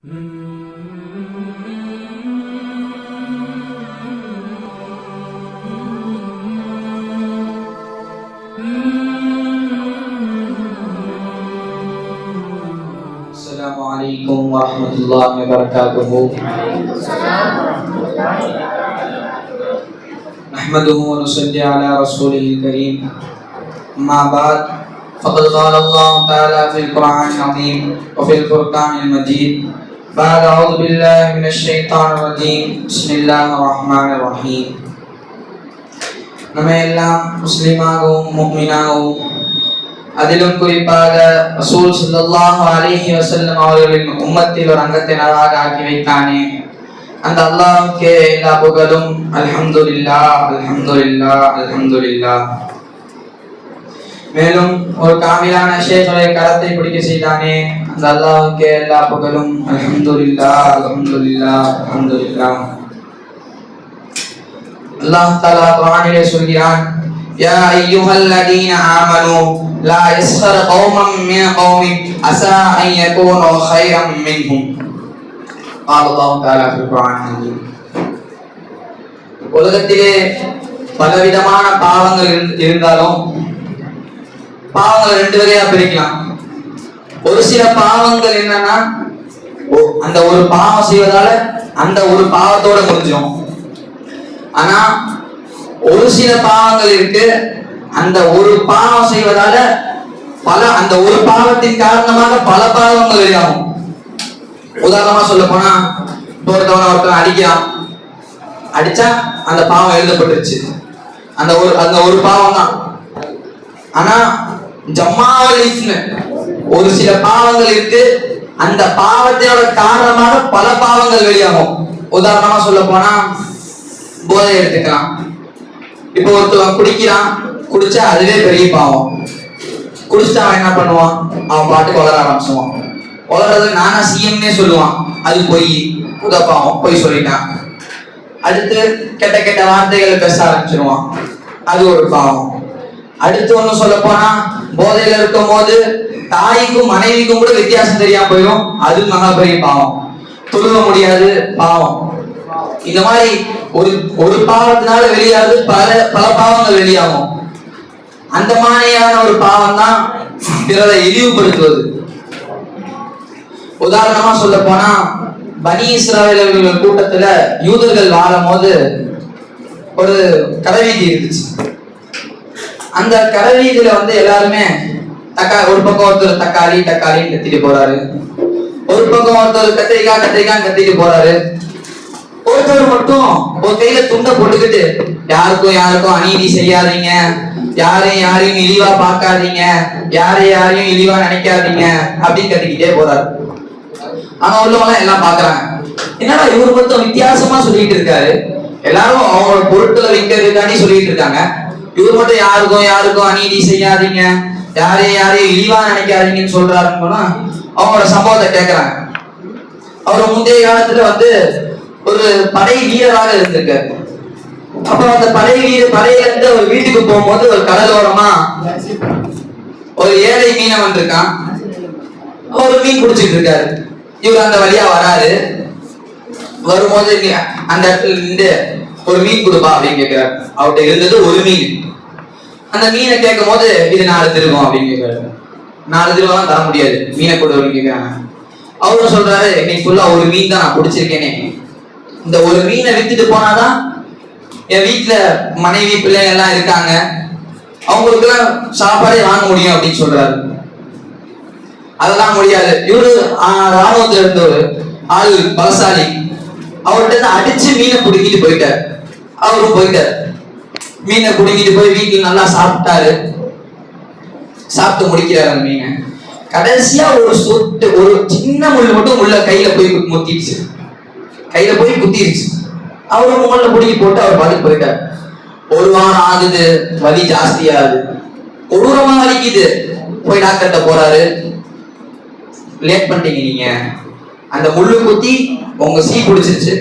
السلام عليكم ورحمة الله وبركاته. نحمده ونصلي على رسوله الكريم. أما بعد فقد قال الله تعالى في القرآن العظيم وفي الفرقان المجيد بعد أعوذ بالله من الشيطان الرجيم بسم الله الرحمن الرحيم. நம்ம எல்லாம் முஸ்லிமாகவும் முஃமினாகவும் அதிலும் குறிப்பாக ரசூல் ஸல்லல்லாஹு அலைஹி வஸல்லம் அவர்களின் உம்மத்தில் ஒரு அங்கத்தினராக ஆக்கி வைத்தானே அந்த அல்லாஹ்வுக்கே எல்லா புகழும். அல்ஹம்துலில்லாஹ் அல்ஹம்துலில்லாஹ் அல்ஹம்துலில்லாஹ். மேலும் ஒரு காமிலான ஷேഖுடைய கரத்தை பிடிக்க செய்தானே அந்த அல்லாஹ்வுக்கே எல்லா புகழும். அல்ஹம்துலில்லாஹ் அல்ஹம்துலில்லாஹ் அல்ஹம்துலில்லாஹ். அல்லாஹ் தஆலா குர்ஆனிலே சொல்கிறான், யா அய்யுஹல்லதீன ஆமனூ லா யஸ்ஹர் கௌமம் மின் கௌமின் அஸா அன் யகூனூ கைரம் மின்ஹும். அல்லாஹ் தஆலா குர்ஆனில் உலகத்திலே பலவிதமான பாவங்கள் இருந்தாலும் பாவங்கள் ரெண்டு வகையா பிரிக்கலாம். ஒரு சில பாவங்கள் என்னன்னா அந்த ஒரு பாவம் செய்வதால அந்த ஒரு பாவத்தோட முடிஞ்சிடும். ஆனா ஒரு சில பாவங்கள் இருக்கு அந்த ஒரு பாவம் செய்வதால அந்த ஒரு பாவத்தின் காரணமாக பல பாவங்கள் வெளியாகும். உதாரணமா சொல்ல போனா ஒருத்தவன் அடிக்கிறான், அடிச்சா அந்த பாவம் எழுதப்பட்டுருச்சு. அந்த ஒரு பாவம் தான். ஆனா ஜமாவலிஸ்னு ஒரு சில பாவங்கள் இருக்கு அந்த பாவத்தோட காரணமாக பல பாவங்கள் வெளியாகும். உதாரணமா சொல்ல போனா போதை எடுத்துக்கலாம். இப்போ ஒருத்தவன் குடிக்கிறான், குடிச்சா அதுவே பெரிய பாவம். குடிச்சுட்டு அவன் என்ன பண்ணுவான், அவன் பாட்டுக்கு வளர ஆரம்பிச்சுவான். வளர்றது நானா சிஎம்னே சொல்லுவான், அது பொய், பாவம், பொய் சொல்லிட்டான். அடுத்து கெட்ட கெட்ட வார்த்தைகள் பேச ஆரம்பிச்சிருவான், அது ஒரு பாவம். அடுத்து ஒண்ணு சொல்ல போனா போதையில இருக்கும் போது தாய்க்கும் மனைவிக்கும் கூட வித்தியாசம் தெரியாம போயிடும், அது மகாபெரிய பாவம். தொழுவ முடியாது, பாவம். இந்த மாதிரி ஒரு பாவத்தினால வெளியாகுது பல பாவங்கள் வெளியாகும். அந்த மாதிரியான ஒரு பாவம் தான் பிறரை இழிவுபடுத்துவது. உதாரணமா சொல்ல போனா பனி இஸ்ராயேலர்கள் கூட்டத்துல யூதர்கள் வாழும் போது ஒரு கடைவீதி இருந்துச்சு. அந்த கடைவீதியில எல்லாருமே ஒரு பக்கம் ஒருத்தர் தக்காளி தக்காளின்னு கத்திட்டு போறாரு, ஒரு பக்கம் ஒருத்தர் கத்திரிக்காய் கத்திரிக்காய் கத்திட்டு போறாரு. ஒருத்தர் மட்டும் ஒரு கையில துண்டை போட்டுக்கிட்டு யாருக்கும் அநீதி செய்யாதீங்க, யாரையும் இழிவா பார்க்காதீங்க, யாரையும் இழிவா நினைக்காதீங்க அப்படின்னு கத்திக்கிட்டே போறாரு. ஆனா உள்ளவங்க எல்லாம் பாக்குறாங்க, என்னடா இவர் மட்டும் வித்தியாசமா சொல்லிட்டு இருக்காரு. எல்லாரும் அவங்களோட பொருட்களை வைக்கிறதுக்காண்டி சொல்லிட்டு இருக்காங்க, இவர் மட்டும் யாருக்கும் அநீதி செய்யாதீங்க, யாரையும் இழிவா நினைக்காதீங்கன்னு சொல்றாருன்னு போனா அவங்களோட சம்பவத்தை கேட்கிறாங்க. அவர் முந்தைய காலத்துல ஒரு படை வீரராக இருந்திருக்காரு. அப்ப அந்த படையில இருந்து ஒரு வீட்டுக்கு போகும்போது ஒரு கடலோரமா ஒரு ஏழை மீனவன் இருக்கான், ஒரு மீன் குடிச்சிட்டு இருக்காரு. இவர் அந்த வழியா வராரு. வரும்போது அந்த இடத்துல இருந்து ஒரு மீன் கொடுப்பா அப்படின்னு கேட்கிறாரு. அவர்கிட்ட இருந்தது ஒரு மீன். அந்த மீனை கேட்கும் போது இது 4 திருவம் அப்படின்னு கேட்கிறாரு. 4 திருவம் தர முடியாது, மீனை கொடு அப்படின்னு கேட்கிறாங்க. அவரும் சொல்றாரு, இன்னைக்கு ஃபுல்லா ஒரு மீன் தான் நான் பிடிச்சிருக்கேனே, இந்த ஒரு மீனை வித்துட்டு போனாதான் என் வீட்டுல மனைவி பிள்ளைங்க எல்லாம் இருக்காங்க, அவங்களுக்கு எல்லாம் சாப்பாடே வாங்க முடியும் அப்படின்னு சொல்றாரு. அதெல்லாம் முடியாது. இவரு ராணுவத்துல இருந்த ஒரு ஆளு பலசாலி, அவர்கிட்ட அடிச்சு மீனை பிடிக்கிட்டு போயிட்டாரு. அவரும் போயிட்டாரு, மீனை பிடிக்கிட்டு போய் வீட்டுல நல்லா சாப்பிட்டாரு. சாப்பிட்டு முடிக்கிறாரு அந்த மீனை. கடைசியா ஒரு சின்ன முள் மட்டும் உள்ள கையில போய் குத்திருச்சு. அவரும் முள்ள பிடிக்கி போட்டு அவர் பாட்டுக்கு போயிட்டார். ஒரு வாரம் ஆகுது, வலி ஜாஸ்தியாகுது, கொடூரமா வலிக்குது. போய் டாக்டர்கிட்ட போறாரு. லேட் பண்ணிட்டீங்க, நீங்க அந்த முள்ளு குத்தி உங்க சீ பிடிச்சிருச்சு,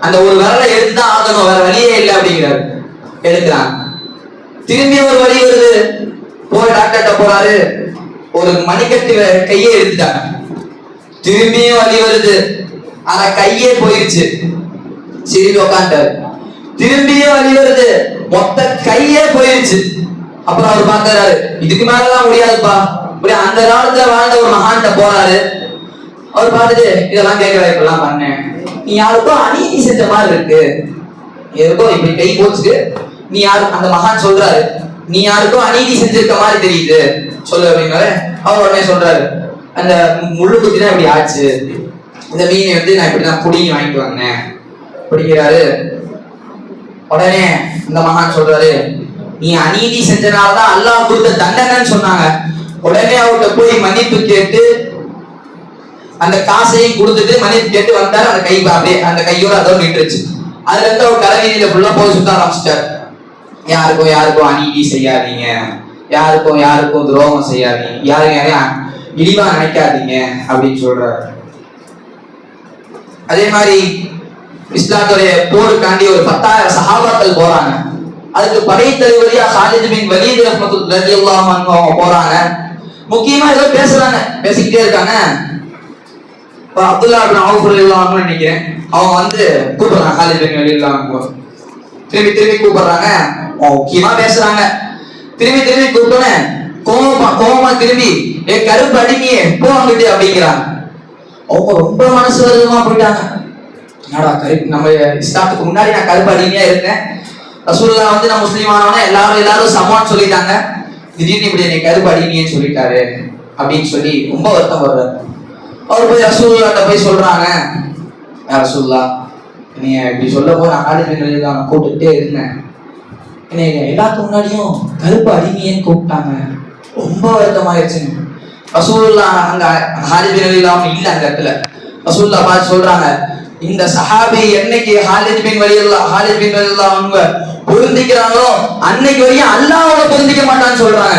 அந்த ஒரு விரலை எடுத்துதான் ஆகணும், வேற வழியே இல்லை அப்படிங்கிறாரு. எடுக்கிறாங்க. திரும்பி ஒரு வழி வருது, போய் டாக்டர்கிட்ட போறாரு. ஒரு மணிக்கட்டு கையே எடுத்துட்டாங்க. திரும்பியும் வலி வருது, ஆனா கையே போயிருச்சு. சரி உட்காந்துட்டாரு. திரும்பியும் வழி வருது, மொத்த கையே போயிருச்சு. அப்புறம் அவர் பாக்குறாரு, இதுக்கு மேலதான் முடியாதுப்பா. இப்படி அந்த காலத்துல வாழ்ந்த ஒரு மகான்கிட்ட போறாரு. அவர் பார்த்துட்டு, இதெல்லாம் கேட்கற இப்பெல்லாம் பண்ணேன், நீ யாருக்கும் அநீதி செஞ்ச மாதிரி இருக்கு, எதுக்கும் இப்படி கை போச்சுட்டு நீ யாரு, அந்த மகான் சொல்றாரு, நீ யாருக்கும் அநீதி செஞ்சிருக்க மாதிரி தெரியுது சொல்லு அப்படின்னாரு. அவர் உடனே சொல்றாரு, அந்த முள்ளு குத்தினா இப்படி ஆச்சு, இந்த மீனை வந்து நான் இப்படிதான் புடிங்கி வாங்கிட்டு வந்தேன் பிடிக்கிறாரு. உடனே இந்த மகான் சொல்றாரு, நீ அநீதி செஞ்சனால்தான் அல்லாஹ் கொடுத்த தண்டனைன்னு சொன்னாங்க. உடனே அவர்கிட்ட போய் மன்னிப்பு கேட்டு அந்த காசையும் கொடுத்துட்டு மன்னிப்பு கேட்டு வந்தாரு. அந்த கை அப்படியே அந்த கையோட அதோட நின்றுச்சு. அதுல இருந்து அவர் கலவீதியில ஃபுல்லா போய் சுத்த ஆரம்பிச்சிட்டாரு. யாருக்கும் யாருக்கும் அநீதி செய்யாதீங்க, யாருக்கும் துரோகம் செய்யாதீங்க, யாரையும் இழிவா நினைக்காதீங்க அப்படின்னு சொல்றாரு. அதே மாதிரி இஸ்லாத்துடைய போருக்காண்டி ஒரு 10,000 சஹாபாக்கள் போறாங்க. அதுக்கு படைத்தலைவரியா ஹாலித் பின் வலீத் ரலியல்லாஹு அன்ஹு அவங்க போறாங்க. முக்கியமா ஏதோ பேசுறாங்க, பேசிக்கிட்டே இருக்காங்க. அப்துல்லா பின் அவுஃப் ரலியல்லாஹு அன்ஹு நினைக்கிறேன், அவங்க வந்து கூப்பிடுறாங்க ஹாலித் பின் வலீத் ரலியல்லாஹு அன்ஹு. திரும்பி கூப்பிடுறாங்க, முக்கியமா பேசுறாங்க. திரும்பி கூப்பிட்டோன்னே கோபமா திரும்பி, ஏ கருப்பு அடிமையே போ அங்கிட்டு அப்படிங்கிறாங்க. அவங்க ரொம்ப மனசு வருத்தமா போயிட்டாங்க. என்னடா கருப்பு, நம்ம இஸ்லாத்துக்கு முன்னாடி நான் கருப்பு அடிமையா இருந்தேன், ரசூலுல்லாஹ் வந்து நான் முஸ்லீமானவன எல்லாரும் சமான்னு சொல்லிட்டாங்க, திடீர்னு இப்படி என்னை கருப்பு அடிமையேன்னு சொல்லிட்டாரு அப்படின்னு சொல்லி ரொம்ப வருத்தம் வர்றாரு. அவர் போய் ரசூலுல்லாஹ்ட்ட போய் சொல்றாங்க, ரசூலுல்லாஹ் நீங்க இப்படி சொல்ல போது நான் ஹாலித் பின் வலீத் நான் கூப்பிட்டுட்டே இருந்தேன், என்னை எல்லாத்துக்கு முன்னாடியும் கருப்பு அடிமையேன்னு கூப்பிட்டாங்க, ரொம்ப வருத்தமாயிருச்சு. ரசூலுல்லாஹ் அங்க ஹாலித் பின் வலீத் அவங்க இல்ல அந்த இடத்துல. ரசூலுல்லாஹ் பார்த்து சொல்றாங்க, இந்த சஹாபி என்னைக்கு ஹாலித் பின் வலீத் அவங்க பொருந்திக்கிறாங்களோ அன்னைக்கு வரையும் அல்லாஹ்வோட பொருந்திக்க மாட்டான்னு சொல்றாங்க.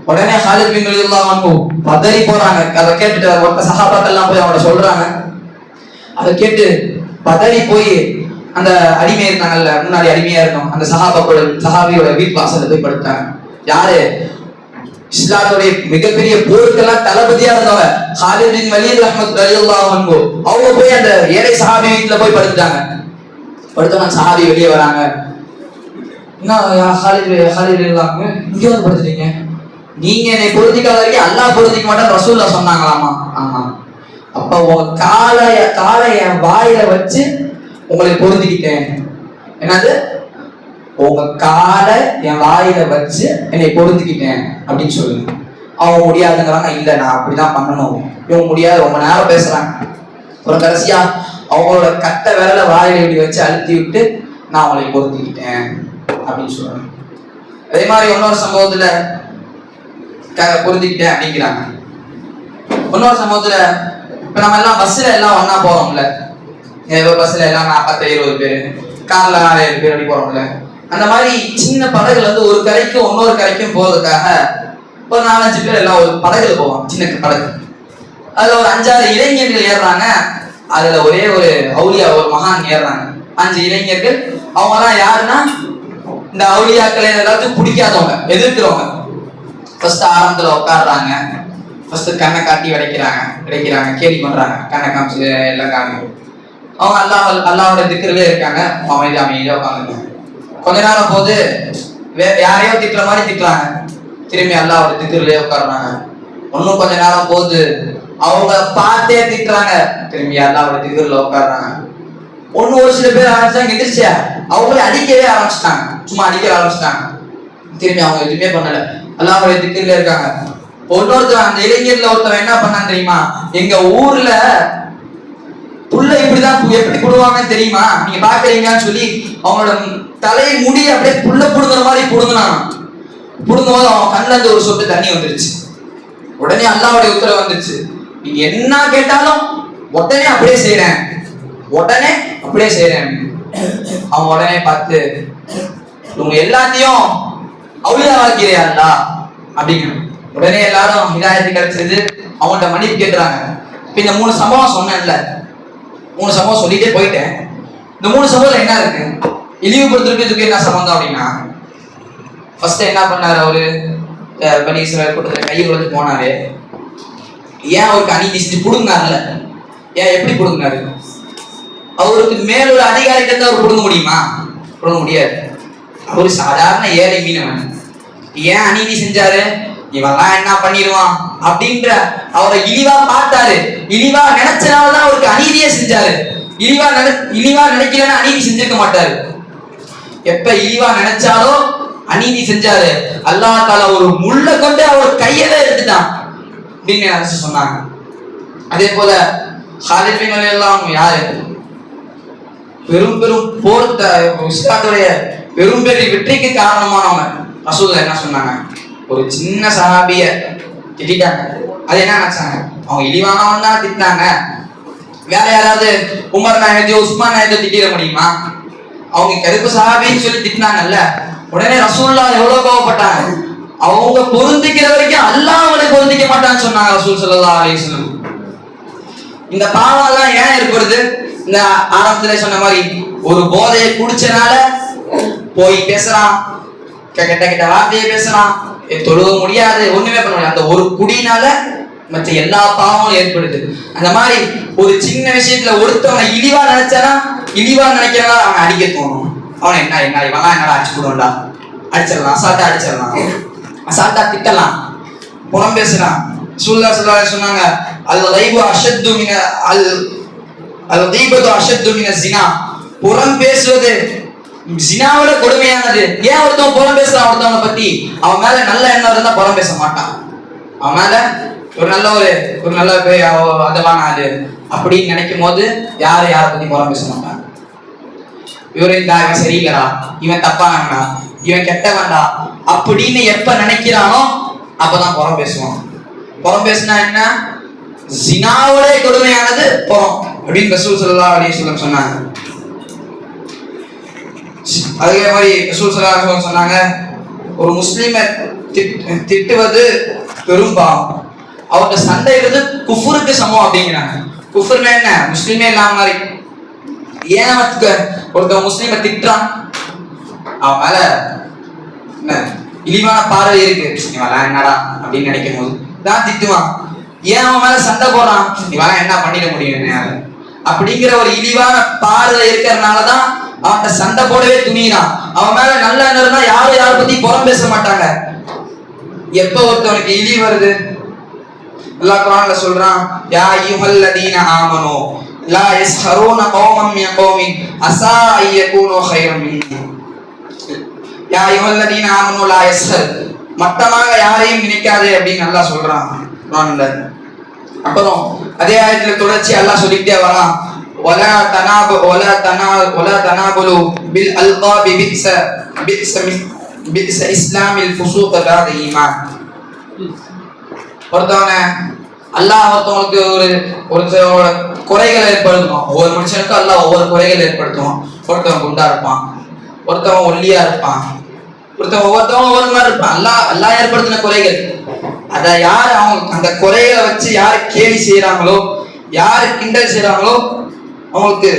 உடனே ஹாலித் பின் வலீத் அவங்க பதறி போறாங்க. அதை கேட்டுட்டு ஒருத்த சஹாபாக்கெல்லாம் போய் அவங்கள சொல்றாங்க. அதை கேட்டு பதறி போய் அந்த அடிமை இருந்தாங்கல்ல, முன்னாடி அடிமையா இருந்தோம் அந்த சஹாபியோட வீட்டு வாசல்ல போய் படுத்தாங்க. யாரு? இஸ்லாத்துடைய மிகப்பெரிய போருக்கெல்லாம் தளபதியா இருந்தவங்க ஹாலித் பின் வலீத் ரலியல்லாஹு அன்ஹு. அவங்க போய் அந்த ஏழை சஹாபி வீட்டுல போய் படுத்துட்டாங்க. படுத்தவங்க சஹாபி வெளியே வராங்க. என்ன ஹாலித் ரலியல்லாஹு அன்ஹு இங்க வந்து படுத்துட்டீங்க, நீங்க என்னை பொருந்திக்காத வரைக்கும் அல்லாஹ் பொருந்திக்க மாட்டேன்னு ரசூலுல்லாஹ் சொன்னாங்களாமா? ஆமா. அப்ப உங்க காலை என் வாயில வச்சு உங்களை பொருந்திக்கிட்டேன். என்னது? உங்க காலை என் வாயில வச்சு என்னை பொருந்திக்கிட்டேன் அப்படின்னு சொல்லுங்க. அவங்க முடியாதுங்கிறாங்க. இல்ல நான் அப்படிதான் பண்ணணும். இவங்க முடியாது, ரொம்ப நேரம் பேசுறாங்க. ஒரு கடைசியா அவங்களோட கட்ட விரல வாயில இப்படி வச்சு அழுத்தி விட்டு நான் அவங்களை பொருந்திக்கிட்டேன் அப்படின்னு சொல்றாங்க. அதே மாதிரி இன்னொரு சம்பவத்துல பொருந்திக்கிட்டேன் அப்படிங்கிறாங்க. இன்னொரு சம்பவத்துல இப்ப நம்ம எல்லாம் பஸ்ல எல்லாம் ஒன்னா போறோம்ல, பஸ்ல எல்லாம் 40-20 பேரு, கார்ல 6-7 பேர் அப்படி போறோம்ல. அந்த மாதிரி சின்ன படகுல வந்து ஒரு கரைக்கும் இன்னொரு கரைக்கும் போறதுக்காக ஒரு 4-5 பேர் எல்லாம் ஒரு படகுல போவாங்க, சின்ன படகு. அதுல ஒரு 5-6 இளைஞர்கள் ஏறுறாங்க. அதுல ஒரே ஒரு அவுலியா, ஒரு மகான் ஏறுறாங்க. 5 இளைஞர்கள். அவங்க எல்லாம் யாருன்னா இந்த அவுலியாக்களை எல்லாத்துக்கும் பிடிக்காதவங்க, எதிர்க்கிறவங்க. ஃபர்ஸ்ட் ஆரம்பத்துல உட்காடுறாங்க. ஃபர்ஸ்ட் கண்ணை காட்டி கிடைக்கிறாங்க, கேலி பண்றாங்க, கண்ணை காமிச்சு எல்லாம் காமி. அவங்க அல்லாவோட திக்கிறதே இருக்காங்க, அமைதியா உட்காந்துருக்காங்க. கொஞ்ச நேரம் போது யாரையோ திட்டுற மாதிரி திட்டுறாங்க, திரும்பி அல்லாவோட திக்கிறதே உட்காடுறாங்க. இன்னும் கொஞ்ச நேரம் போது அவங்க பார்த்தே திட்டுறாங்க, திரும்பி அல்லாவோட திக்கிறதுல உட்காடுறாங்க. ஒரு சில பேர் ஆரம்பிச்சாங்க எதிர்ச்சியா அவங்களே அடிக்கவே ஆரம்பிச்சிட்டாங்க, சும்மா அடிக்க ஆரம்பிச்சிட்டாங்க. திரும்பி அவங்க எதுவுமே பண்ணல, அல்லாஹ்வுடைய திக்ர்ல இருக்காங்க. ஒருத்தர் அந்த இளைஞர்ல ஒருத்தவன் என்ன பண்ணான்னு தெரியுமா? எங்க ஊர்ல புள்ள இப்படிதான் எப்படி புடுவாங்கன்னு தெரியுமா, நீங்க பாக்குறீங்கன்னு சொல்லி அவங்களோட தலையை முடி அப்படியே புள்ள புடுங்குற மாதிரி புடுங்கினான். புடுங்கும் போது அவன் கண்ணுல இருந்து ஒரு சொட்டு தண்ணி வந்துருச்சு. உடனே அல்லாஹ்வுடைய உத்தரவு வந்துருச்சு, நீங்க என்ன கேட்டாலும் உடனே அப்படியே செய்யறேன். அவன் உடனே பார்த்து, உங்க எல்லாத்தையும் அவுலியாவாக்கிறியா அல்லாஹ் அப்படிங்கிற. உடனே எல்லாரும் ஹிதாயத்து கிடைச்சது. அவங்கள்ட்ட மன்னிப்பு கேட்கிறாங்க. இப்ப இந்த 3 சம்பவம் சொன்னேன்ல, 3 சம்பவம் சொல்லிட்டே போயிட்டேன். இந்த 3 சம்பவம் என்ன இருக்கு, இழிவுபடுத்துறதுக்கு என்ன சம்பந்தம் அப்படின்னா, ஃபர்ஸ்ட் என்ன பண்ணாரு அவரு, பனி இஸ்ராயேல் கூட்டத்துல கையை வந்து போனாரு. ஏன் அவருக்கு அநீதி செஞ்சு புடுங்கினார்ல, ஏன் எப்படி புடுங்கினாரு? அவருக்கு மேல் ஒரு அதிகாரிகிட்ட அவர் கொடுக்க முடியுமா? கொடுக்க முடியாது. அவரு சாதாரண ஏழை மீனவன். ஏன் அநீதி செஞ்சாரு? இவெல்லாம் என்ன பண்ணிடுவான் அப்படின்ற அவரை இழிவா பார்த்தாரு. இழிவா நினைச்சனாலதான் அவருக்கு அநீதியே செஞ்சாரு. இழிவா நினைக்கலன்னா அநீதி செஞ்சிருக்க மாட்டாரு. எப்ப இழிவா நினைச்சாலோ அநீதி செஞ்சாரு. அல்லாஹ் தஆலா ஒரு முள்ள கொண்டு அவர் கையில எடுத்துட்டான் அப்படின்னு சொன்னாங்க. அதே போல ஹாலித் பின் வலியல்லாஹு யாரு? பெரும் பெரும் போர் இஸ்லாத்துடைய பெரும் பெரிய வெற்றிக்கு காரணமானவங்க. ரசூலுல்லாஹ் என்ன சொன்னாங்க? ஒரு சின்ன சஹாபிய திட்டாங்க. அது என்ன நினைச்சாங்க? அவங்க இழிவானவன் தான் திட்டாங்க. வேற யாராவது உமர் நாயகத்தையோ உஸ்மான் நாயகத்தையோ திட்டிட முடியுமா? அவங்க கருப்பு சஹாபின்னு சொல்லி திட்டினாங்கல்ல, உடனே ரசூலுல்லாஹ் எவ்வளவு கோவப்பட்டாங்க. அவங்க பொருந்திக்கிற வரைக்கும் அல்லாஹ் அவனை பொருந்திக்க மாட்டான்னு சொன்னாங்க ரசூல் ஸல்லல்லாஹு அலைஹி வஸல்லம். இந்த பாவம் எல்லாம் ஏன் ஏற்படுது? இந்த ஆரம்பத்திலே சொன்ன மாதிரி ஒரு போதையை குடிச்சனால போய் பேசுறான், கெட்ட கெட்ட வார்த்தையை பேசுறான், தொழுக முடியாது, ஒண்ணுமே பண்ண முடியாது. அந்த ஒரு குடினால மற்ற எல்லா பாவங்களும் ஏற்படுது. அந்த மாதிரி ஒரு சின்ன விஷயத்துல ஒருத்தவனை இழிவா நினைச்சானா, இழிவா நினைக்கிறதா அவனை அடிக்க தோணும். அவனை என்ன இவெல்லாம் என்னடா அடிச்சு போடுவோம்டா, அடிச்சிடலாம், அசால்ட்டா அடிச்சிடலாம், அசால்ட்டா திட்டலாம், புறம் பேசுறான். ரசூலுல்லாஹ் ஸல்லல்லாஹு அலைஹி வஸல்லம் சொன்னாங்க, அல்-கைபு அஷத்து மின அல்-கீபத்து அஷத்து மின ஸினா. புறம் பேசுவது ஜினாவோட கொடுமையானது. ஏன் ஒருத்தவன் புறம் பேசுறான் ஒருத்தவனை பத்தி? அவன் மேல நல்ல எண்ணம் இருந்தா புறம் பேச மாட்டான். அவன் மேல ஒரு நல்ல அதவான ஆளு அப்படின்னு நினைக்கும் போது யாரை பத்தி புறம் பேச மாட்டான். இவன் சரியில்லடா, இவன் தப்பானவனா, இவன் கெட்டவன்டா அப்படின்னு எப்ப நினைக்கிறானோ அப்பதான் புறம் பேசுவான். புறம் பேசினா என்ன? ஜினாவோட கொடுமையானது புறம் அப்படின்னு ரசூல் ஸல்லல்லாஹு அலைஹி வஸல்லம் சொன்னாங்க. அதே மாதிரி ரசூல் ஸல்லல்லாஹு அலைஹி வஸல்லம் சொன்னாங்க, ஒரு முஸ்லிமை திட்டுவது பெரும் பாவம், அவர்கிட்ட சண்டையிடுறது குஃபருக்கு சமம் அப்படிங்கிறாங்க. குஃபர்னா என்ன? முஸ்லிமே இல்லாம மாதிரி. ஏன் ஒருத்தவன் முஸ்லிமை திட்டுறான்? அவன் மேல என்ன இழிவான பார்வை இருக்கு, இவெல்லாம் என்னடா அப்படின்னு நினைக்கும் போது தான் திட்டுவான். ஏன் அவன் மேல சண்டை போடுறான்? இவெல்லாம் என்ன பண்ணிட முடியும் அப்படிங்கிற ஒரு இழிவான பார்வை இருக்கிறதுனாலதான் அவன்கிட்ட சண்டை போடவே துணிறான். அவன் மேல நல்ல எண்ணம் தான் யாரை பத்தி புறம் பேச மாட்டாங்க. எப்ப ஒருத்தவனுக்கு இழி வருது? அல்லாஹ் குர்ஆன்ல சொல்றான், யா அய்யுஹல்லதீன ஆமனூ லா யஸ்ஹரூன கௌமம் மின் கௌமின் அஸா அய்யகூனு கைரம் மின்ஹும். யா அய்யுஹல்லதீன ஆமனூ லா யஸ்ஹர், மட்டமாக யாரையும் நினைக்காதே அப்படின்னு அல்லாஹ் சொல்றான் குர்ஆன்ல. அப்புறம் அதே ஆயத்துல தொடர்ச்சி அல்லாஹ் சொல்லிட்டே வரான், வலா தனாபுலு பில் அல்காபி பிஸ இஸ்லாமில் ஃபுசூக பஅத ஈமான். ஒருத்தவனை அல்லாஹ் ஒருத்தவங்களுக்கு ஒரு குறைகளை ஏற்படுத்தும். ஒவ்வொரு மனுஷனுக்கும் அல்லாஹ் ஒவ்வொரு குறைகள் ஏற்படுத்தும். ஒருத்தவன் குண்டா இருப்பான், ஒருத்தவன் ஒல்லியா இருப்பான், ஒவ்வொருத்தவங்க ஒவ்வொரு மாதிரி இருப்பான். அல்லாஹ் ஏற்படுத்தின குறைகள். அத யாரு அவங்க அந்த குறைகளை வச்சு யாரு கேலி செய்யறாங்களோ, யாரு கிண்டல் செய்யறாங்களோ அவங்களுக்கு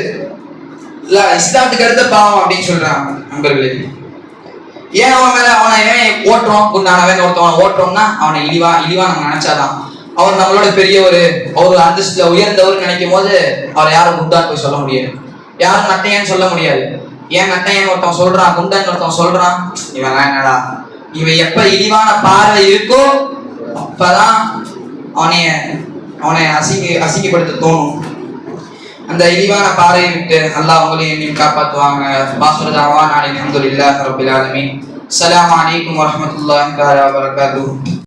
இஸ்லாத்துக்கு அடுத்த பாவம் அப்படின்னு சொல்றாங்க நண்பர்களே. ஏன் அவன் மேல அவனை ஏன் ஓட்டுறோம்? குண்டானவன் ஒருத்தவனை ஓட்டுறோம்னா அவனை இழிவா நம்ம நினைச்சாதான் அவர் நம்மளோட பெரிய ஒரு அந்தஸ்துல உயர்ந்தவர் நினைக்கும் போது அவரை யாரும் குண்டான்னு போய் சொல்ல முடியாது, யாரும் நட்டையன்னு சொல்ல முடியாது. ஏன் நட்டையன் ஒருத்தவன் சொல்றான், குண்டான்னு ஒருத்தவன் சொல்றான், இவன் என்னடா, இவன் எப்ப இழிவான பார்வை இருக்கோ அப்பதான் அவனை அசிங்கப்படுத்த தோணும். அந்த இழிவான பார்வையை விட்டு அல்லாஹ் உங்களையும் என்னையும் காப்பாற்றுவாங்க. பாசுரதாவா நாளை அல்ஹம்துலில்லாஹி ரப்பில் ஆலமீன். அஸ்ஸலாமு அலைக்கும் வரஹ்மத்துல்லாஹி வபரகாத்துஹு.